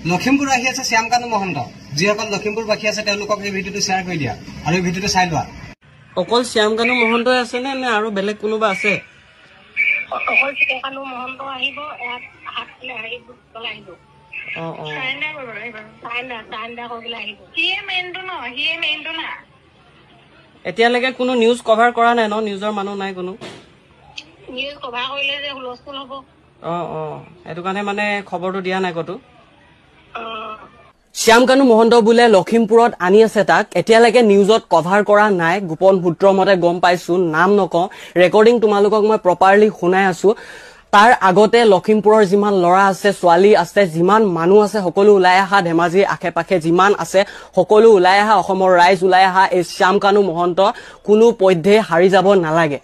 লখিমপুৰ আহি আছে শ্যামকানু মহন্ত যিসকল লখিমপুৰবাসী আছে তেওঁলোকক এই ভিডিঅ'টো শ্বেয়াৰ কৰি দিয়া আৰু এই ভিডিঅ'টো চাই লোৱা অকল শ্যামকানু মহন্তই আছে নে আৰু বেলেগ কোনোবা আছে অকল শ্যামকানু মহন্ত আহিব এক হাতলে আহিব আহিব এতিয়ালৈকে কোনো নিউজ কভাৰ কৰা নাই ন নিউজৰ মানুহ নাই কোনো নিউজ কভাৰ কৰিলে যে হুলস্থুল হ'ব সেইটো কাৰণে মানে খবৰটো দিয়া নাই কতো শ্যামকানু মহন্ত বোলে লখিমপুৰত আনি আছে তাক এতিয়ালৈকে নিউজত কভাৰ কৰা নাই গোপন সূত্ৰৰ মতে গম পাইছো নাম নকওঁ ৰেকৰ্ডিং তোমালোকক মই প্ৰপাৰলি শুনাই আছো তাৰ আগতে লখিমপুৰৰ যিমান লৰা আছে ছোৱালী আছে যিমান মানুহ আছে সকলো ওলাই আহা ধেমাজিৰ আশে-পাশে যিমান আছে সকলো ওলাই আহা অসমৰ ৰাইজ ওলাই আহা এই শ্যামকানু মহন্ত কোনো পধ্যে হাৰি যাব নালাগে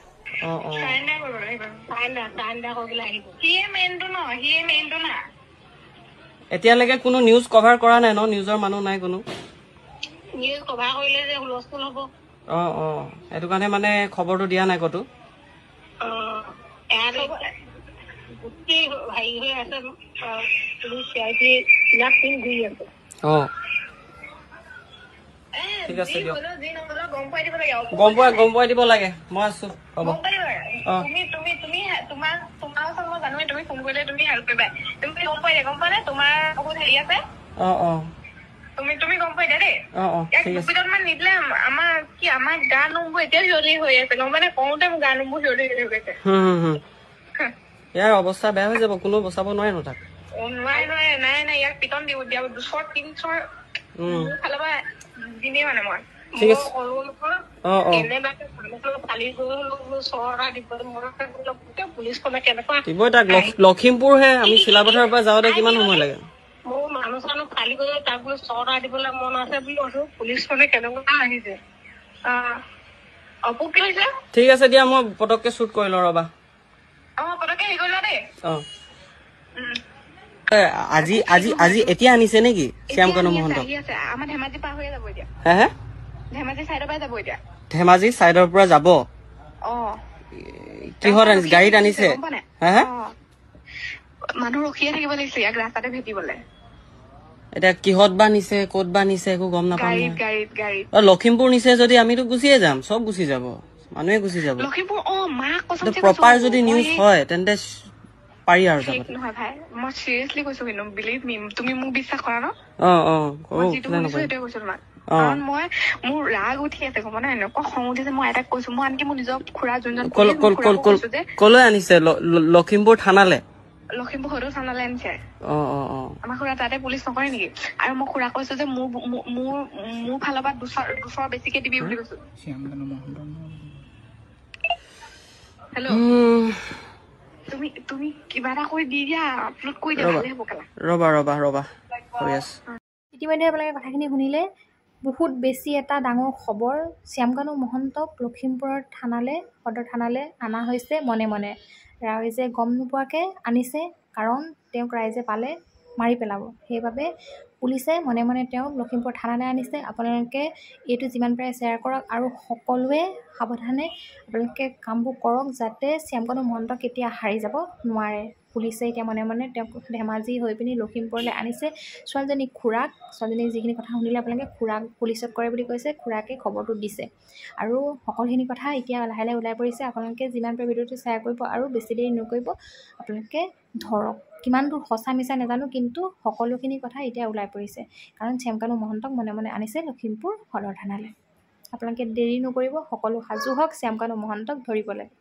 এতিয়ালৈকে কোনো নিউজ কভাৰ কৰা নাই ন নিউজৰ মানুহ নাই কোনো নিউজ কভাৰ কৰিলে যে হুলস্থুল হ'ব সেইটো কাৰণে মানে খবৰটো দিয়া নাই কতো ঠিক আছে দিয়ক গম পাই দিব লাগে মই আছো হ'ব তুমি ফোন কৰিলে তুমি হেল্প কৰিবা তুমি গম পাই গম পোৱা নে তোমাৰ বহুত হেৰি আছে তুমি গম পাই দিয়া দেই দুপিটমান নিদিলে আমাৰ গা নোমবোৰ এতিয়া জলি হৈ আছে গম পাই নে কওঁতে মোৰ গা নোমবোৰ জলি হৈ গৈছে ইয়াৰ অৱস্থা বেয়া হৈ যাব কোনো বচাব নোৱাৰে ন তাক নাই ইয়াক পিটন দিব দিয়া 200-300 ফালৰ পৰা দিনে মানে মই ঠিক আছে লখিমপুৰহে আমি চিলাপথাৰৰ পৰা যাওঁতে কিমান সময় লাগে মোৰ মানুহ চানুহ খালী কৰি তাক বোলে চৰটা দিবলৈ মন আছে বুলি কৈছো পুলিচখনে কেনেকুৱা আহিছে অপু কি হৈছে ঠিক আছে দিয়া মই পটককে শ্বুট কৰি লওঁ ৰবা পটককে হেৰি কৰি লোৱা দেই আজি এতিয়া আনিছে নেকি শ্যামকানু মহন্ত আমাৰ ধেমাজি পাৰ হৈ যাব এতিয়া হে ধেমাজি চাইডৰ পৰা যাব এতিয়া ধেমাজি চাইডৰ পৰা যাব কিহত আনিছে গাড়ীত আনিছে মানুহ ৰখিয়ে থাকিব লাগিছে ইয়াক ৰাস্তাতে ভেটিবলৈ এতিয়া কিহত বা নিছে ক'ত বা নিছে একো গম নাপাম গাড়ীত লখিমপুৰ নিছে যদি আমিতো গুচিয়ে যাম চব গুচি যাব মানুহে গুচি যাব লখিমপুৰ প্ৰপাৰ যদি নিউজ হয় তেন্তে পাৰি আৰু নহয় ভাই মই চিৰিয়াছলি কৈছো কিন্তু বিলিভ মি তুমি মোক বিশ্বাস কৰা ন সেইটোৱে কৈছো তোমাক কাৰণ মই মোৰ ৰাগ উঠি আছে গম নাই এনেকুৱা খং উঠিছে মই এটাক কৈছো মই আনকি মোৰ নিজৰ খুৰা যোনজন কলৈ আনিছে লখিমপুৰ থানালে লখিমপুৰ সদৌ থানালে আনিছে আমাৰ খুৰা তাতে পুলিচ নকৰে নেকি আৰু মই খুৰা কৈছো যে মোৰ ফালৰ পৰা 200 বেছিকে দিবি বুলি কৈছো হেল্ল' তুমি কিবা এটা কৰি দি দিয়া আপলোড কৰি দিয়া ভালে হ'ব কেলা ৰবা হৈ আছে ইতিমধ্যে আপোনালোকে কথাখিনি শুনিলে বহুত বেছি এটা ডাঙৰ খবৰ শ্যামকানু মহন্তক লখিমপুৰৰ সদৰ থানালে অনা হৈছে মনে মনে ৰাইজে গম নোপোৱাকৈ আনিছে কাৰণ তেওঁক ৰাইজে পালে মাৰি পেলাব সেইবাবে পুলিচে মনে মনে তেওঁক লখিমপুৰ থানালৈ আনিছে আপোনালোকে এইটো যিমান পাৰে শ্বেয়াৰ কৰক আৰু সকলোৱে সাৱধানে আপোনালোকে কামবোৰ কৰক যাতে শ্যামকানু মহন্ত কেতিয়া হাৰি যাব নোৱাৰে পুলিচে এতিয়া মনে মনে তেওঁক ধেমাজি হৈ পিনি লখিমপুৰলৈ আনিছে ছোৱালীজনীক যিখিনি কথা শুনিলে আপোনালোকে খুৰাক পুলিচত কৰে বুলি কৈছে খুৰাকে খবৰটো দিছে আৰু সকলোখিনি কথা এতিয়া লাহে লাহে ওলাই পৰিছে আপোনালোকে যিমান পাৰে ভিডিঅ'টো শ্বেয়াৰ কৰিব আৰু বেছি দেৰি নকৰিব আপোনালোকে ধৰক কিমান দূৰ সঁচা মিছা নাজানো কিন্তু সকলোখিনি কথা এতিয়া ওলাই পৰিছে কাৰণ শ্যামকানু মহন্তক মনে মনে আনিছে লখিমপুৰ সদৰ থানালৈ আপোনালোকে দেৰি নকৰিব সকলো সাজু হওক শ্যামকানু মহন্তক ধৰিব লাগে